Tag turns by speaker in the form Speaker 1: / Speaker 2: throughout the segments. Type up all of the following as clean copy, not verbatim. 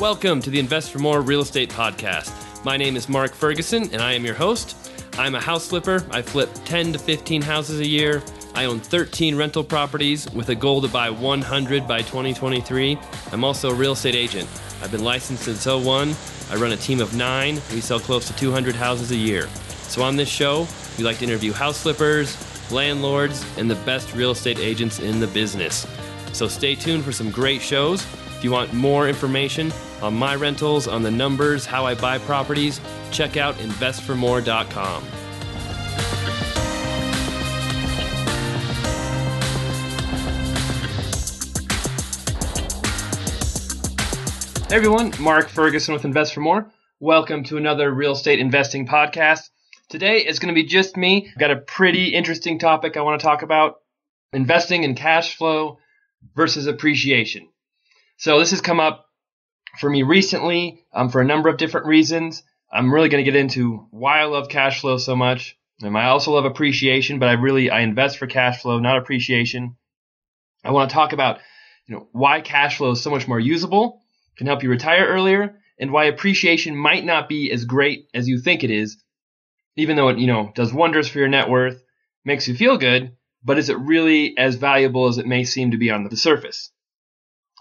Speaker 1: Welcome to the Invest for More Real Estate Podcast. My name is Mark Ferguson, and I am your host. I'm a house flipper. I flip 10 to 15 houses a year. I own 13 rental properties with a goal to buy 100 by 2023. I'm also a real estate agent. I've been licensed since '01. I run a team of 9. We sell close to 200 houses a year. So on this show, we like to interview house flippers, landlords, and the best real estate agents in the business. So stay tuned for some great shows. If you want more information on my rentals, on the numbers, how I buy properties, check out investformore.com. Hey everyone, Mark Ferguson with Invest for More. Welcome to another real estate investing podcast. Today is going to be just me. I've got a pretty interesting topic I want to talk about: investing in cash flow versus appreciation. So this has come up for me recently for a number of different reasons. I'm really going to get into why I love cash flow so much. And I also love appreciation, but I invest for cash flow, not appreciation. I want to talk about why cash flow is so much more usable, can help you retire earlier, and why appreciation might not be as great as you think it is, even though it does wonders for your net worth, makes you feel good, but is it really as valuable as it may seem to be on the surface?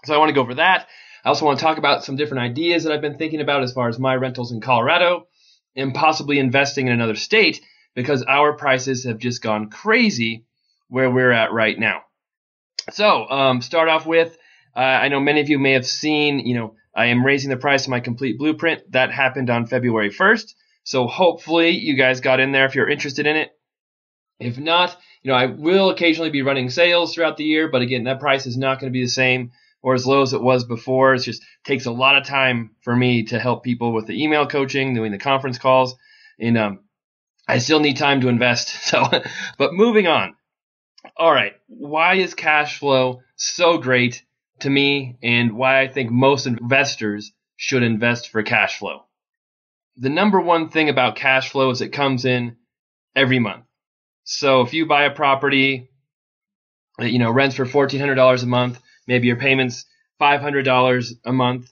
Speaker 1: So I want to go over that. I also want to talk about some different ideas that I've been thinking about as far as my rentals in Colorado and possibly investing in another state, because our prices have just gone crazy where we're at right now. So start off with, I know many of you may have seen, I am raising the price of my complete blueprint. That happened on February 1st. So hopefully you guys got in there if you're interested in it. If not, I will occasionally be running sales throughout the year, but again, that price is not going to be the same or as low as it was before. It just takes a lot of time for me to help people with the email coaching, doing the conference calls, and I still need time to invest. So, but moving on. All right, why is cash flow so great to me, and why I think most investors should invest for cash flow? The number one thing about cash flow is it comes in every month. So if you buy a property that rents for $1,400 a month, maybe your payment's $500 a month.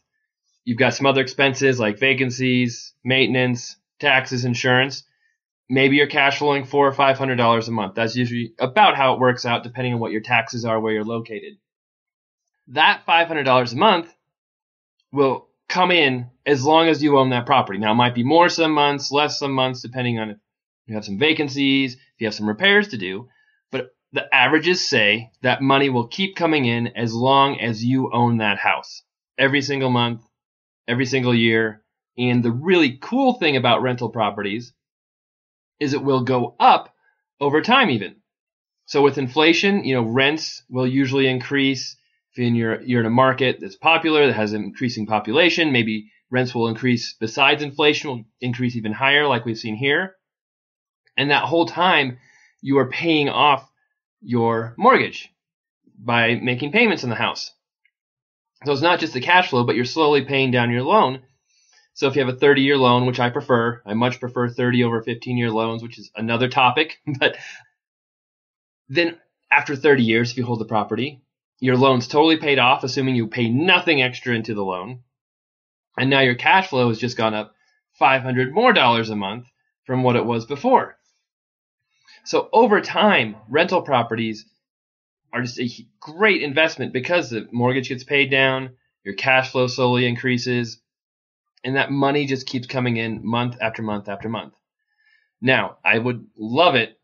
Speaker 1: You've got some other expenses like vacancies, maintenance, taxes, insurance. Maybe you're cash flowing $400 or $500 a month. That's usually about how it works out, depending on what your taxes are, where you're located. That $500 a month will come in as long as you own that property. Now, it might be more some months, less some months, depending on if you have some vacancies, if you have some repairs to do. But the averages say that money will keep coming in as long as you own that house. Every single month, every single year. And the really cool thing about rental properties is it will go up over time even. So with inflation, rents will usually increase. If you're in a market that's popular, that has an increasing population, maybe rents will increase besides inflation, will increase even higher like we've seen here. And that whole time you are paying off your mortgage by making payments on the house. So it's not just the cash flow, but you're slowly paying down your loan. So if you have a 30-year loan, which I much prefer 30 over 15-year loans, which is another topic. But then after 30 years, if you hold the property, your loan's totally paid off, assuming you pay nothing extra into the loan. And now your cash flow has just gone up $500 more a month from what it was before. So over time, rental properties are just a great investment because the mortgage gets paid down, your cash flow slowly increases, and that money just keeps coming in month after month after month. Now, I would love it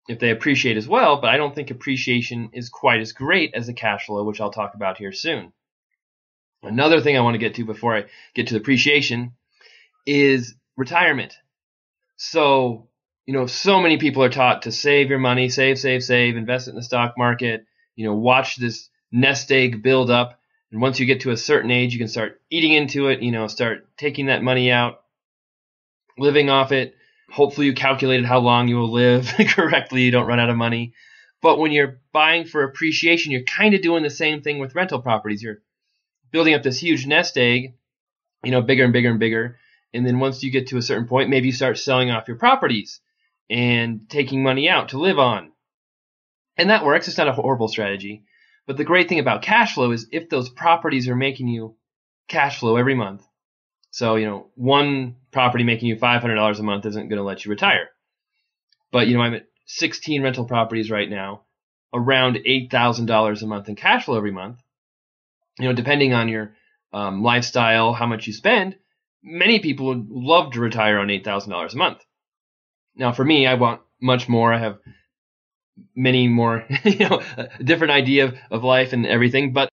Speaker 1: if they appreciate as well, but I don't think appreciation is quite as great as the cash flow, which I'll talk about here soon. Another thing I want to get to before I get to the appreciation is retirement. So, so many people are taught to save your money, save, invest it in the stock market, watch this nest egg build up. And once you get to a certain age, you can start eating into it, start taking that money out, living off it. Hopefully you calculated how long you will live correctly. You don't run out of money. But when you're buying for appreciation, you're kind of doing the same thing with rental properties. You're building up this huge nest egg, bigger and bigger and bigger. And then once you get to a certain point, maybe you start selling off your properties and taking money out to live on. And that works. It's not a horrible strategy. But the great thing about cash flow is if those properties are making you cash flow every month. So, one property making you $500 a month isn't going to let you retire. But, I'm at 16 rental properties right now, around $8,000 a month in cash flow every month. Depending on your lifestyle, how much you spend, many people would love to retire on $8,000 a month. Now, for me, I want much more. I have many more, a different idea of life and everything. But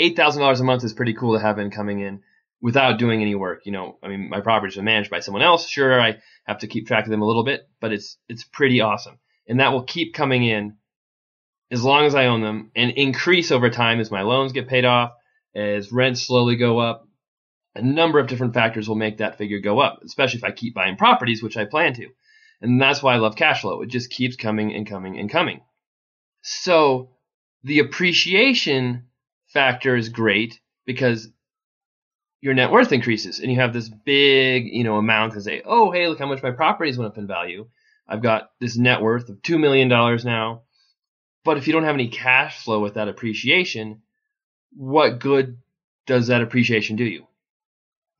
Speaker 1: $8,000 a month is pretty cool to have coming in without doing any work. My properties are managed by someone else. Sure, I have to keep track of them a little bit, but it's pretty awesome. And that will keep coming in as long as I own them and increase over time as my loans get paid off, as rents slowly go up. A number of different factors will make that figure go up, especially if I keep buying properties, which I plan to. And that's why I love cash flow. It just keeps coming and coming and coming. So the appreciation factor is great because your net worth increases and you have this big, amount to say, oh, hey, look how much my properties went up in value. I've got this net worth of $2 million now. But if you don't have any cash flow with that appreciation, what good does that appreciation do you?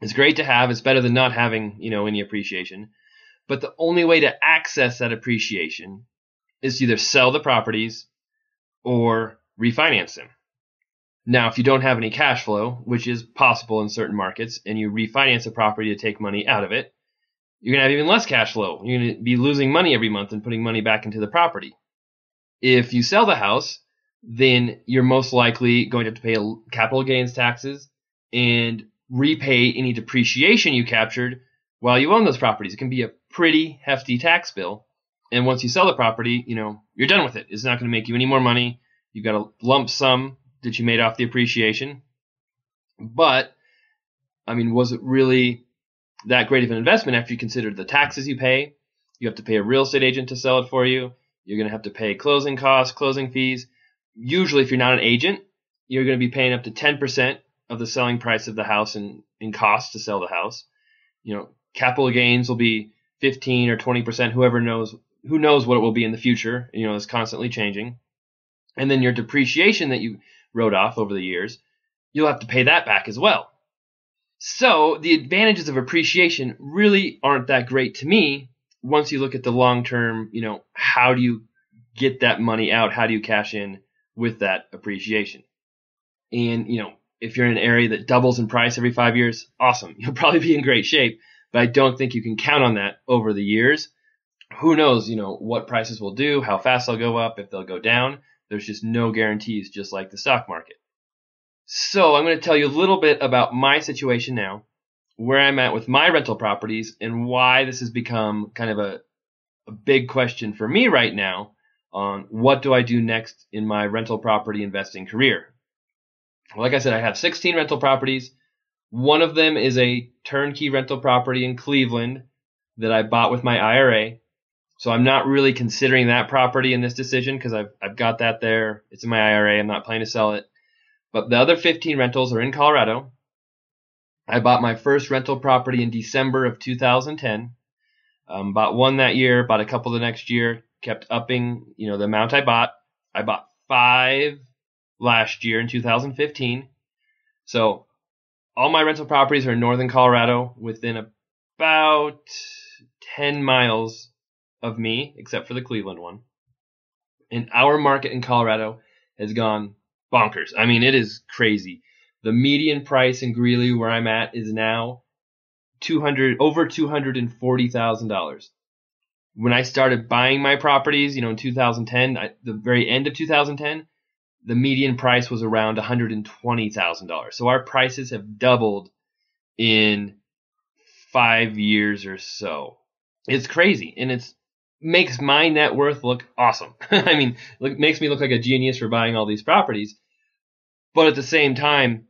Speaker 1: It's great to have. It's better than not having, any appreciation. But the only way to access that appreciation is to either sell the properties or refinance them. Now, if you don't have any cash flow, which is possible in certain markets, and you refinance a property to take money out of it, you're going to have even less cash flow. You're going to be losing money every month and putting money back into the property. If you sell the house, then you're most likely going to have to pay capital gains taxes and repay any depreciation you captured while you own those properties. It can be a pretty hefty tax bill. And once you sell the property, you're done with it. It's not going to make you any more money. You've got a lump sum that you made off the appreciation. But, was it really that great of an investment after you consider the taxes you pay? You have to pay a real estate agent to sell it for you. You're going to have to pay closing costs, closing fees. Usually, if you're not an agent, you're going to be paying up to 10% of the selling price of the house in cost to sell the house. Capital gains will be 15 or 20%. Who knows what it will be in the future. It's constantly changing. And then your depreciation that you wrote off over the years, you'll have to pay that back as well. So the advantages of appreciation really aren't that great to me. Once you look at the long term, how do you get that money out? How do you cash in with that appreciation? And, if you're in an area that doubles in price every 5 years, awesome. You'll probably be in great shape, but I don't think you can count on that over the years. Who knows, what prices will do, how fast they'll go up, if they'll go down. There's just no guarantees, just like the stock market. So I'm going to tell you a little bit about my situation now, where I'm at with my rental properties, and why this has become kind of a big question for me right now on what do I do next in my rental property investing career. Like I said, I have 16 rental properties. One of them is a turnkey rental property in Cleveland that I bought with my IRA. So I'm not really considering that property in this decision because I've got that there. It's in my IRA. I'm not planning to sell it. But the other 15 rentals are in Colorado. I bought my first rental property in December of 2010. Bought one that year, bought a couple the next year, kept upping, the amount I bought. I bought 5 last year in 2015. So all my rental properties are in northern Colorado within about 10 miles of me, except for the Cleveland one. And our market in Colorado has gone bonkers. It is crazy. The median price in Greeley, where I'm at, is now over $240,000. When I started buying my properties, in 2010, the very end of 2010, the median price was around $120,000. So our prices have doubled in 5 years or so. It's crazy, and it makes my net worth look awesome. Makes me look like a genius for buying all these properties. But at the same time,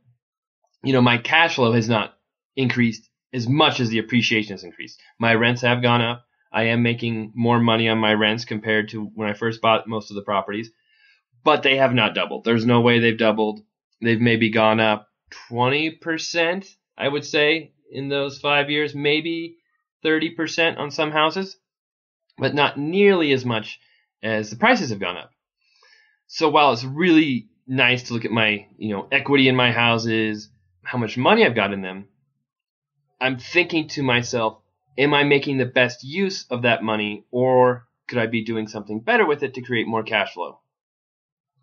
Speaker 1: my cash flow has not increased as much as the appreciation has increased. My rents have gone up. I am making more money on my rents compared to when I first bought most of the properties. But they have not doubled. There's no way they've doubled. They've maybe gone up 20%, I would say, in those 5 years. Maybe 30% on some houses. But not nearly as much as the prices have gone up. So while it's really nice to look at my, equity in my houses, how much money I've got in them, I'm thinking to myself, am I making the best use of that money, or could I be doing something better with it to create more cash flow?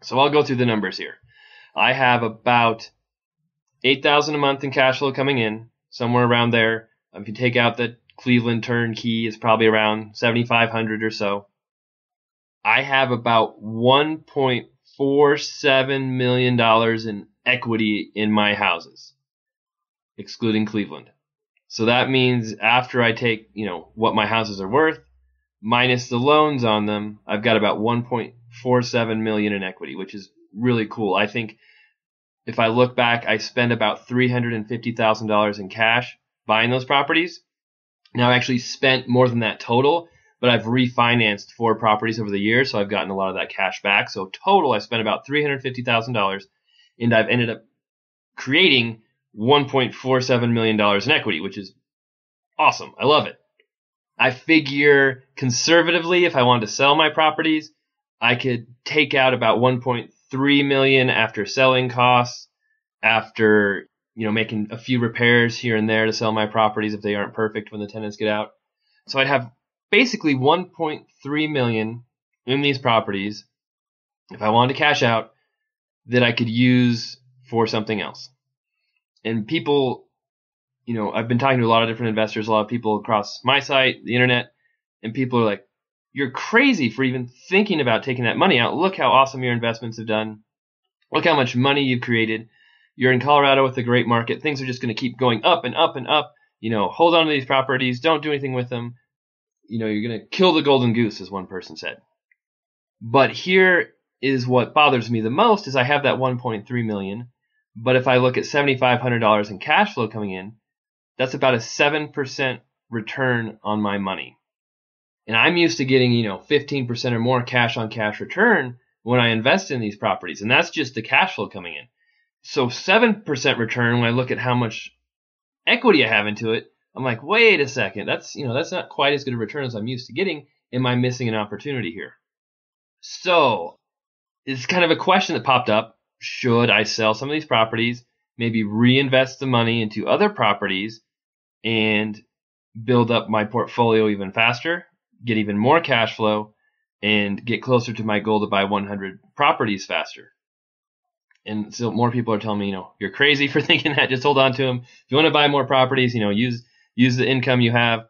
Speaker 1: So I'll go through the numbers here. I have about $8,000 a month in cash flow coming in, somewhere around there. If you take out the Cleveland turnkey, it's probably around $7,500 or so. I have about $1.47 million in equity in my houses, excluding Cleveland. So that means after I take, what my houses are worth, minus the loans on them, I've got about $1.47 million in equity, which is really cool. I think if I look back, I spent about $350,000 in cash buying those properties. Now I actually spent more than that total, but I've refinanced 4 properties over the years, so I've gotten a lot of that cash back. So total, I spent about $350,000, and I've ended up creating $1.47 million in equity, which is awesome. I love it. I figure conservatively, if I wanted to sell my properties, I could take out about $1.3 million after selling costs, after making a few repairs here and there to sell my properties if they aren't perfect when the tenants get out. So I'd have basically $1.3 million in these properties if I wanted to cash out that I could use for something else. And people, I've been talking to a lot of different investors, a lot of people across my site, the internet, and people are like, you're crazy for even thinking about taking that money out. Look how awesome your investments have done. Look how much money you've created. You're in Colorado with a great market. Things are just going to keep going up and up and up. Hold on to these properties. Don't do anything with them. You're going to kill the golden goose, as one person said. But here is what bothers me the most is I have that $1.3 million. But if I look at $7,500 in cash flow coming in, that's about a 7% return on my money. And I'm used to getting, 15% or more cash on cash return when I invest in these properties. And that's just the cash flow coming in. So 7% return, when I look at how much equity I have into it, I'm like, wait a second, that's not quite as good a return as I'm used to getting. Am I missing an opportunity here? So it's kind of a question that popped up. Should I sell some of these properties, maybe reinvest the money into other properties and build up my portfolio even faster, get even more cash flow, and get closer to my goal to buy 100 properties faster? And so more people are telling me, you're crazy for thinking that. Just hold on to them. If you want to buy more properties, use the income you have,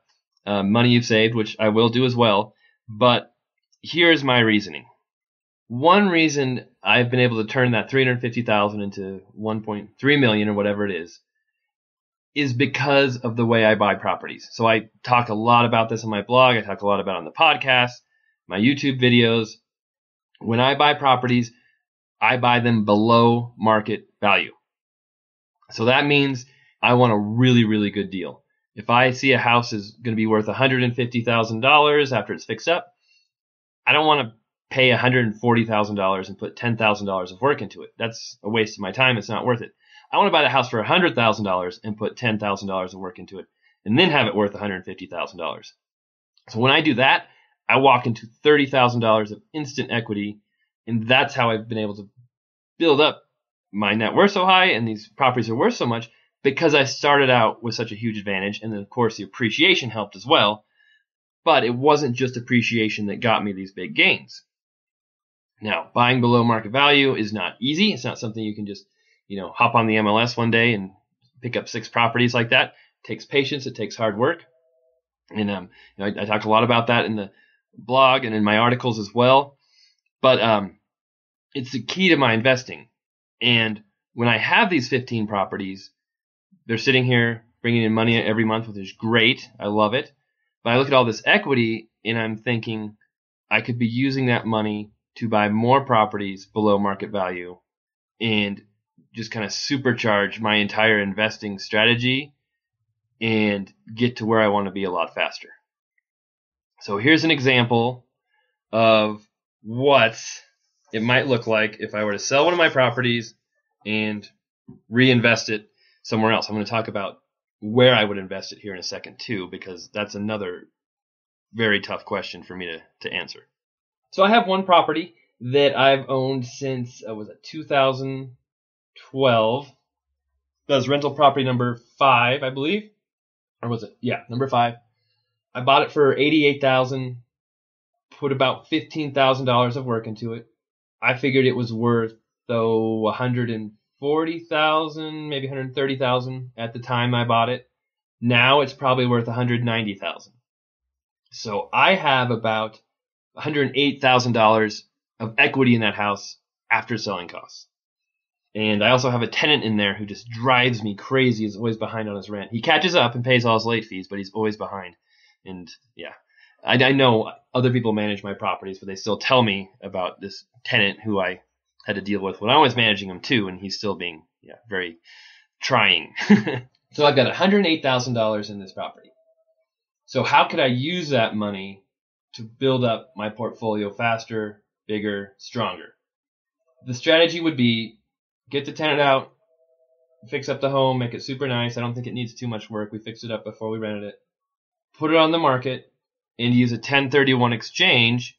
Speaker 1: money you've saved, which I will do as well. But here's my reasoning. One reason I've been able to turn that $350,000 into $1.3 million or whatever it is because of the way I buy properties. So I talk a lot about this on my blog. I talk a lot about it on the podcast, my YouTube videos. When I buy properties, I buy them below market value. So that means I want a really, really good deal. If I see a house is going to be worth $150,000 after it's fixed up, I don't want to pay $140,000 and put $10,000 of work into it. That's a waste of my time. It's not worth it. I want to buy the house for $100,000 and put $10,000 of work into it and then have it worth $150,000. So when I do that, I walk into $30,000 of instant equity, and that's how I've been able to build up my net worth so high and these properties are worth so much because I started out with such a huge advantage. And then, of course, the appreciation helped as well. But it wasn't just appreciation that got me these big gains. Now, buying below market value is not easy. It's not something you can just, hop on the MLS one day and pick up 6 properties like that. It takes patience. It takes hard work. And I talk a lot about that in the blog and in my articles as well. But it's the key to my investing. And when I have these 15 properties, they're sitting here bringing in money every month, which is great. I love it. But I look at all this equity and I'm thinking I could be using that money to buy more properties below market value and just kind of supercharge my entire investing strategy and get to where I want to be a lot faster. So here's an example of what it might look like if I were to sell one of my properties and reinvest it somewhere else. I'm going to talk about where I would invest it here in a second too, because that's another very tough question for me to answer. So I have one property that I've owned since 2012, That was rental property number 5, I believe. Or was it? Yeah, number 5. I bought it for $88,000, put about $15,000 of work into it. I figured it was worth, though, $140,000, maybe $130,000 at the time I bought it. Now it's probably worth $190,000. So I have about $108,000 of equity in that house after selling costs. And I also have a tenant in there who just drives me crazy. He's always behind on his rent. He catches up and pays all his late fees, but he's always behind. And yeah, I know other people manage my properties, but they still tell me about this tenant who I had to deal with when I was managing him too, and he's still being very trying. So I've got $108,000 in this property. So how could I use that money to build up my portfolio faster, bigger, stronger? The strategy would be get the tenant out, fix up the home, make it super nice. I don't think it needs too much work. We fixed it up before we rented it. Put it on the market and use a 1031 exchange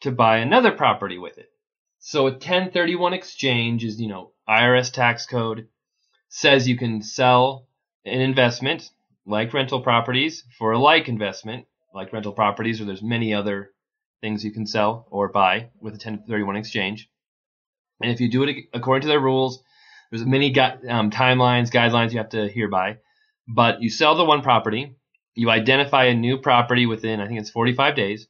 Speaker 1: to buy another property with it. So a 1031 exchange is, IRS tax code says you can sell an investment like rental properties for a like investment like rental properties, or there's many other things you can sell or buy with a 1031 exchange. And if you do it according to their rules, there's many timelines, guidelines you have to adhere by. But you sell the one property, you identify a new property within, I think it's 45 days.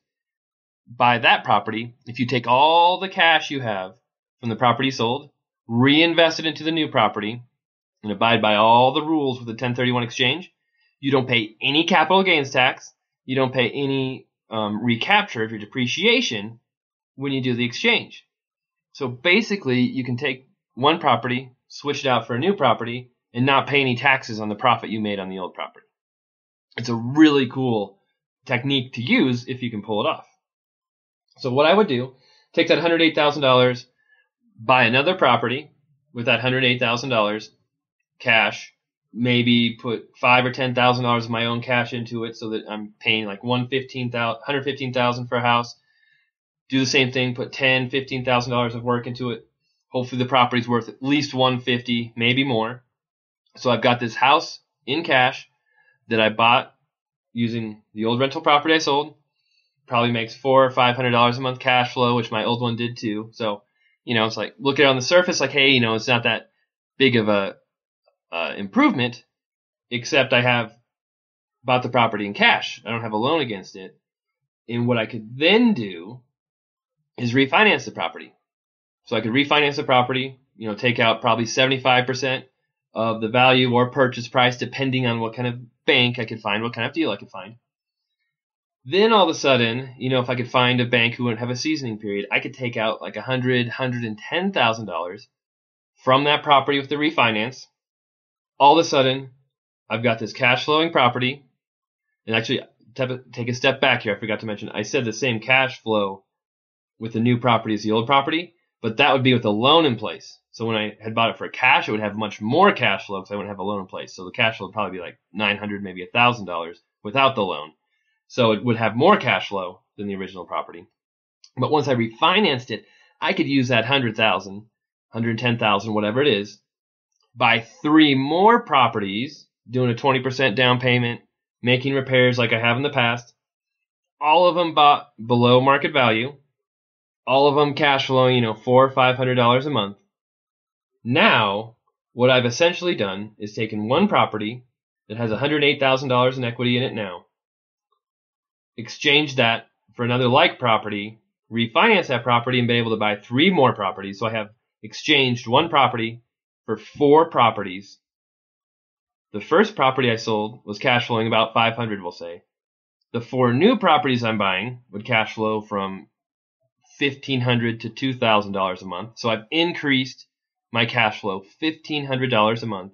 Speaker 1: Buy that property. If you take all the cash you have from the property sold, reinvest it into the new property, and abide by all the rules with the 1031 exchange, you don't pay any capital gains tax. You don't pay any recapture of your depreciation when you do the exchange. So basically, you can take one property, switch it out for a new property, and not pay any taxes on the profit you made on the old property. It's a really cool technique to use if you can pull it off. So what I would do, take that $108,000, buy another property with that $108,000 cash, maybe put $5,000 or $10,000 of my own cash into it so that I'm paying like $115,000 for a house. Do the same thing, put $10,000, $15,000 of work into it. Hopefully the property's worth at least $150,000, maybe more. So I've got this house in cash that I bought using the old rental property I sold. Probably makes $400 or $500 a month cash flow, which my old one did too. So, it's like, look at it on the surface, like, hey, it's not that big of a improvement, except I have bought the property in cash. I don't have a loan against it. And what I could then do is refinance the property. So I could refinance the property, take out probably 75% of the value or purchase price, depending on what kind of bank I could find, what kind of deal I could find. Then all of a sudden, if I could find a bank who wouldn't have a seasoning period, I could take out like $100,000, $110,000 from that property with the refinance. All of a sudden, I've got this cash flowing property. And actually, take a step back here. I forgot to mention, I said the same cash flow with the new property as the old property, but that would be with a loan in place. So when I had bought it for cash, it would have much more cash flow because I wouldn't have a loan in place. So the cash flow would probably be like $900, maybe $1,000 without the loan. So it would have more cash flow than the original property. But once I refinanced it, I could use that $100,000, $110,000, whatever it is, buy 3 more properties, doing a 20% down payment, making repairs like I have in the past. All of them bought below market value. All of them cash flowing, $400 or $500 a month. Now, what I've essentially done is taken one property that has $108,000 in equity in it now, exchange that for another like property, refinance that property, and be able to buy 3 more properties. So I have exchanged one property for 4 properties. The first property I sold was cash flowing about $500, we'll say. The 4 new properties I'm buying would cash flow from $1,500 to $2,000 a month. So I've increased my cash flow $1,500 a month.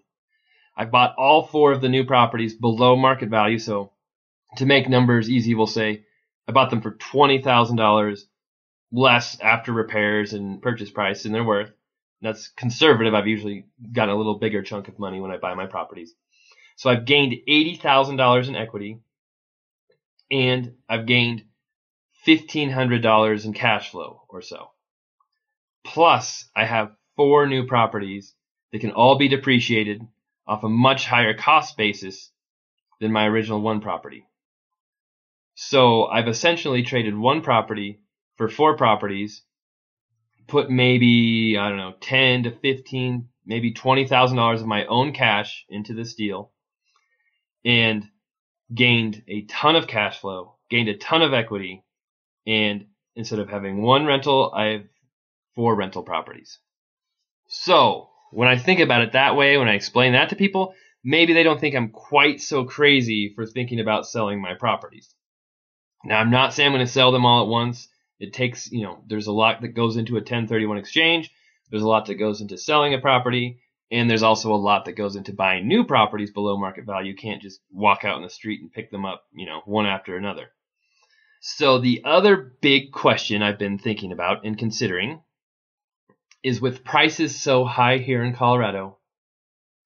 Speaker 1: I bought all 4 of the new properties below market value. So to make numbers easy, we'll say I bought them for $20,000 less after repairs and purchase price than they're worth. That's conservative. I've usually got a little bigger chunk of money when I buy my properties. So I've gained $80,000 in equity, and I've gained $1,500 in cash flow or so. Plus, I have 4 new properties that can all be depreciated off a much higher cost basis than my original one property. So I've essentially traded one property for 4 properties, put maybe, I don't know, 10 to 15, maybe $20,000 of my own cash into this deal, and gained a ton of cash flow, gained a ton of equity, and instead of having one rental, I have 4 rental properties. So when I think about it that way, when I explain that to people, maybe they don't think I'm quite so crazy for thinking about selling my properties. Now, I'm not saying I'm going to sell them all at once. It takes, there's a lot that goes into a 1031 exchange. There's a lot that goes into selling a property. And there's also a lot that goes into buying new properties below market value. You can't just walk out in the street and pick them up, one after another. So the other big question I've been thinking about and considering is, with prices so high here in Colorado,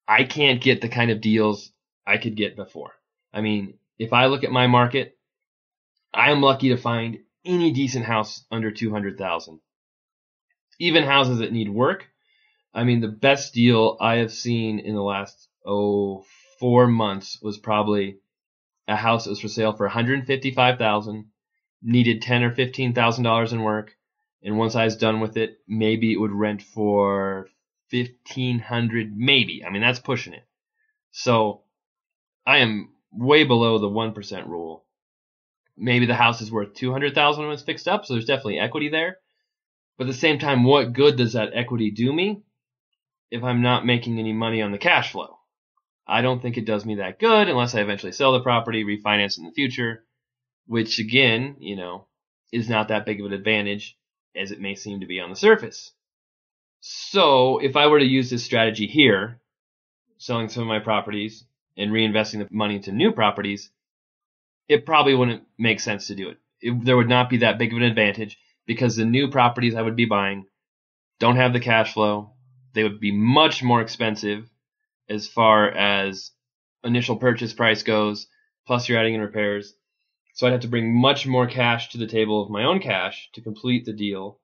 Speaker 1: I can't get the kind of deals I could get before. I mean, if I look at my market, I am lucky to find any decent house under $200,000. Even houses that need work. I mean, the best deal I have seen in the last 4 months was probably a house that was for sale for $155,000, needed $10,000 or $15,000 in work, and once I was done with it, maybe it would rent for $1,500, maybe. I mean, that's pushing it. So I am way below the 1% rule. Maybe the house is worth $200,000 when it's fixed up, so there's definitely equity there. But at the same time, what good does that equity do me if I'm not making any money on the cash flow? I don't think it does me that good unless I eventually sell the property, refinance in the future, which again, is not that big of an advantage as it may seem to be on the surface. So if I were to use this strategy here, selling some of my properties and reinvesting the money into new properties, it probably wouldn't make sense to do it. There would not be that big of an advantage because the new properties I would be buying don't have the cash flow. They would be much more expensive as far as initial purchase price goes, plus you're adding in repairs. So I'd have to bring much more cash to the table of my own cash to complete the deal,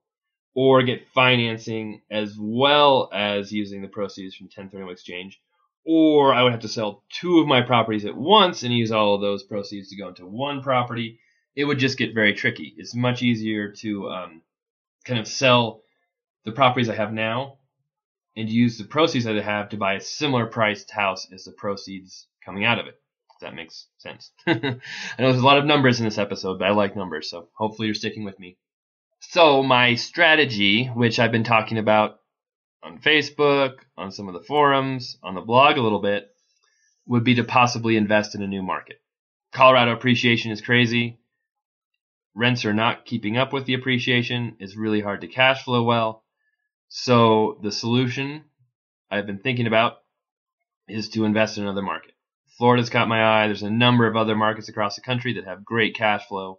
Speaker 1: or get financing as well as using the proceeds from 1031 exchange. Or I would have to sell 2 of my properties at once and use all of those proceeds to go into one property. It would just get very tricky. It's much easier to kind of sell the properties I have now and use the proceeds that I have to buy a similar priced house as the proceeds coming out of it. If that makes sense. I know there's a lot of numbers in this episode, but I like numbers, so hopefully you're sticking with me. So my strategy, which I've been talking about on Facebook, on some of the forums, on the blog a little bit, would be to possibly invest in a new market. Colorado appreciation is crazy. Rents are not keeping up with the appreciation. It's really hard to cash flow well. So the solution I've been thinking about is to invest in another market. Florida's caught my eye. There's a number of other markets across the country that have great cash flow.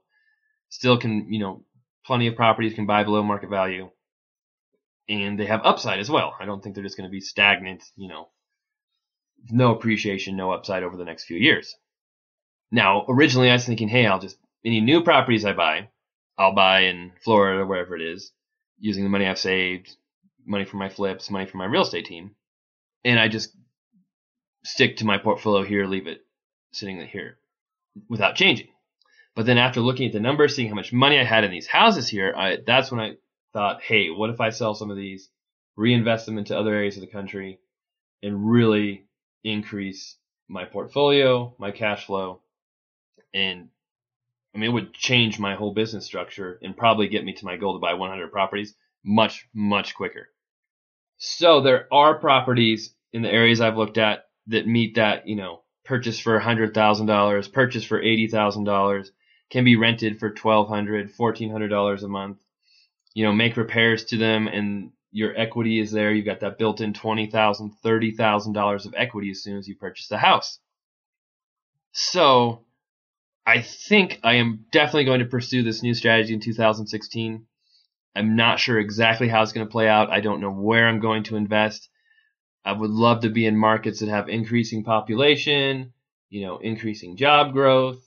Speaker 1: Still can, plenty of properties can buy below market value. And they have upside as well. I don't think they're just going to be stagnant, no appreciation, no upside over the next few years. Now, originally I was thinking, hey, any new properties I buy, I'll buy in Florida or wherever it is, using the money I've saved, money from my flips, money from my real estate team. And I just stick to my portfolio here, leave it sitting here without changing. But then after looking at the numbers, seeing how much money I had in these houses here, that's when I thought, hey, what if I sell some of these, reinvest them into other areas of the country, and really increase my portfolio, my cash flow, and it would change my whole business structure and probably get me to my goal to buy 100 properties much, much quicker. So there are properties in the areas I've looked at that meet that, purchase for $100,000, purchase for $80,000, can be rented for $1,200, $1,400 a month. Make repairs to them and your equity is there. You've got that built-in $20,000, $30,000 of equity as soon as you purchase the house. So I think I am definitely going to pursue this new strategy in 2016. I'm not sure exactly how it's going to play out. I don't know where I'm going to invest. I would love to be in markets that have increasing population, increasing job growth,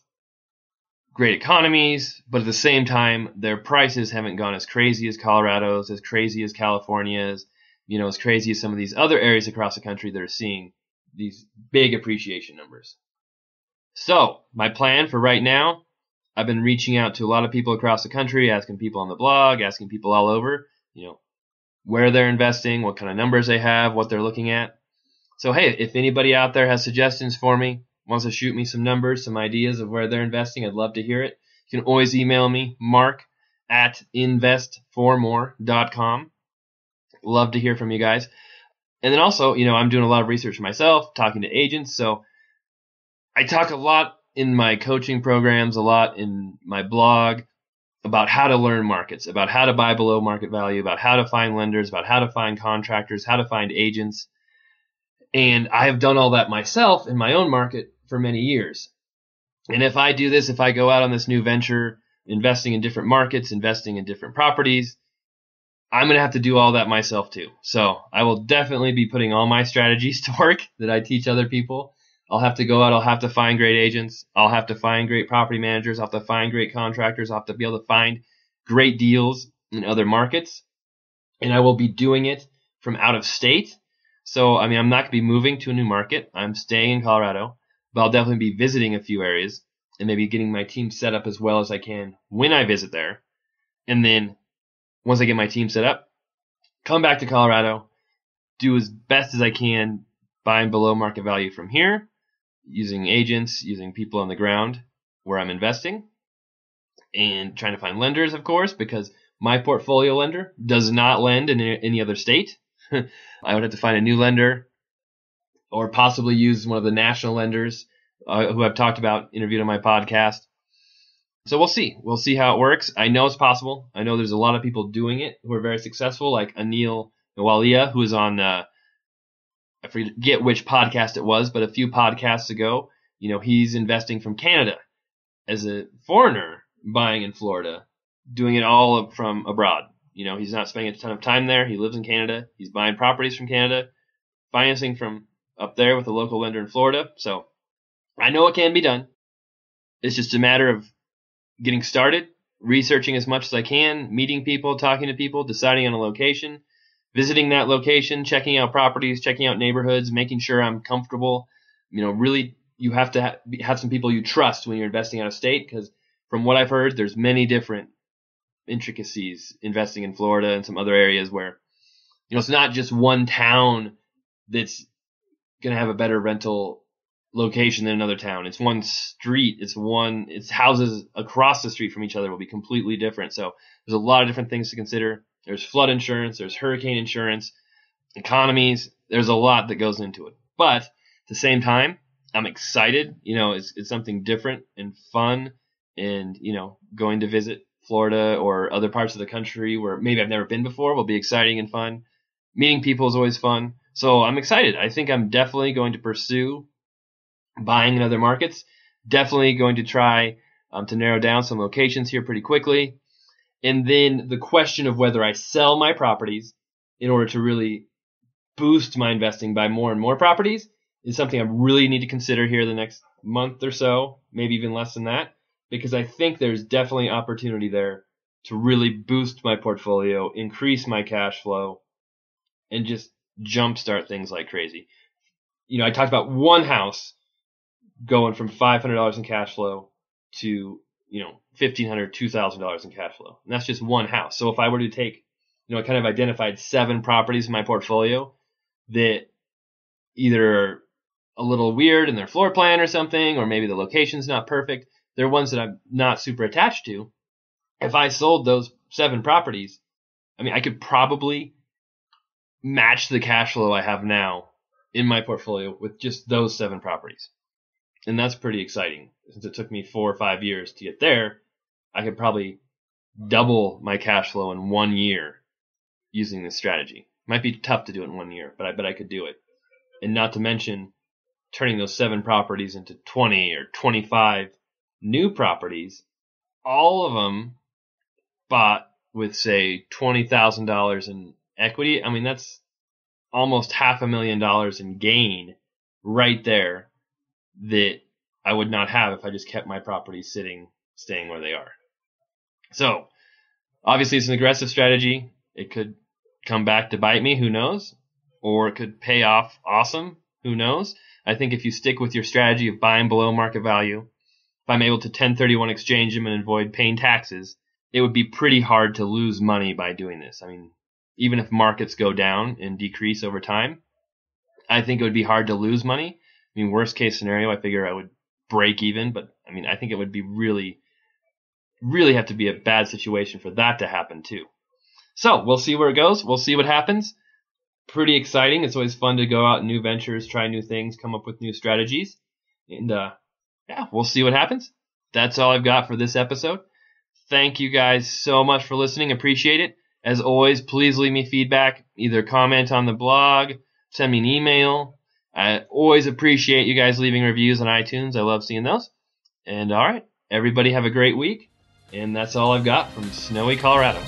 Speaker 1: great economies, but at the same time, their prices haven't gone as crazy as Colorado's, as crazy as California's, as crazy as some of these other areas across the country that are seeing these big appreciation numbers. So my plan for right now, I've been reaching out to a lot of people across the country, asking people on the blog, asking people all over, where they're investing, what kind of numbers they have, what they're looking at. So, hey, if anybody out there has suggestions for me, wants to shoot me some numbers, some ideas of where they're investing, I'd love to hear it. You can always email me, mark@investformore.com. Love to hear from you guys. And then also, I'm doing a lot of research myself, talking to agents. So I talk a lot in my coaching programs, a lot in my blog about how to learn markets, about how to buy below market value, about how to find lenders, about how to find contractors, how to find agents. And I have done all that myself in my own market for many years. And if I do this, if I go out on this new venture, investing in different markets, investing in different properties, I'm going to have to do all that myself too. So I will definitely be putting all my strategies to work that I teach other people. I'll have to go out. I'll have to find great agents. I'll have to find great property managers. I'll have to find great contractors. I'll have to be able to find great deals in other markets. And I will be doing it from out of state. So, I'm not going to be moving to a new market. I'm staying in Colorado, but I'll definitely be visiting a few areas and maybe getting my team set up as well as I can when I visit there. And then once I get my team set up, come back to Colorado, do as best as I can buying below market value from here, using agents, using people on the ground where I'm investing, and trying to find lenders, of course, because my portfolio lender does not lend in any other state. I would have to find a new lender or possibly use one of the national lenders who I've talked about, interviewed on my podcast. So we'll see. We'll see how it works. I know it's possible. I know there's a lot of people doing it who are very successful, like Anil Nawalia, who is on I forget which podcast it was, but a few podcasts ago, he's investing from Canada as a foreigner buying in Florida, doing it all from abroad. He's not spending a ton of time there. He lives in Canada. He's buying properties from Canada, financing from up there with a local lender in Florida. So I know it can be done. It's just a matter of getting started, researching as much as I can, meeting people, talking to people, deciding on a location, visiting that location, checking out properties, checking out neighborhoods, making sure I'm comfortable. Really, you have to have some people you trust when you're investing out of state, because from what I've heard, there's many different intricacies investing in Florida and some other areas where, it's not just one town that's going to have a better rental location than another town. It's one street. It's houses across the street from each other will be completely different. So there's a lot of different things to consider. There's flood insurance, there's hurricane insurance, economies. There's a lot that goes into it. But at the same time, I'm excited. It's something different and fun, and, going to visit Florida or other parts of the country where maybe I've never been before will be exciting and fun. Meeting people is always fun. So I'm excited. I think I'm definitely going to pursue buying in other markets. Definitely going to try to narrow down some locations here pretty quickly. And then the question of whether I sell my properties in order to really boost my investing by more and more properties is something I really need to consider here the next month or so, maybe even less than that, because I think there's definitely opportunity there to really boost my portfolio, increase my cash flow, and just jumpstart things like crazy. I talked about one house going from $500 in cash flow to, $1,500, $2,000 in cash flow. And that's just one house. So if I were to take, I kind of identified 7 properties in my portfolio that either are a little weird in their floor plan or something, or maybe the location's not perfect. They're ones that I'm not super attached to. If I sold those 7 properties, I could probably match the cash flow I have now in my portfolio with just those 7 properties. And that's pretty exciting. Since it took me 4 or 5 years to get there, I could probably double my cash flow in 1 year using this strategy. Might be tough to do it in 1 year, but I bet I could do it. And not to mention turning those 7 properties into 20 or 25 new properties, all of them bought with, say, $20,000 in equity. That's almost $500,000 in gain right there that I would not have if I just kept my properties staying where they are. So, obviously it's an aggressive strategy. It could come back to bite me, who knows? Or it could pay off awesome. Who knows? I think if you stick with your strategy of buying below market value, if I'm able to 1031 exchange them and avoid paying taxes, it would be pretty hard to lose money by doing this. I mean, even if markets go down and decrease over time, I think it would be hard to lose money. I mean, worst case scenario, I figure I would break even, but I mean, I think it would be really have to be a bad situation for that to happen too. So we'll see where it goes. We'll see what happens. Pretty exciting. It's always fun to go out in new ventures, try new things, come up with new strategies. And yeah, we'll see what happens. That's all I've got for this episode. Thank you guys so much for listening. Appreciate it. As always, please leave me feedback. Either comment on the blog, send me an email. I always appreciate you guys leaving reviews on iTunes. I love seeing those. And all right, everybody have a great week. And that's all I've got from snowy Colorado.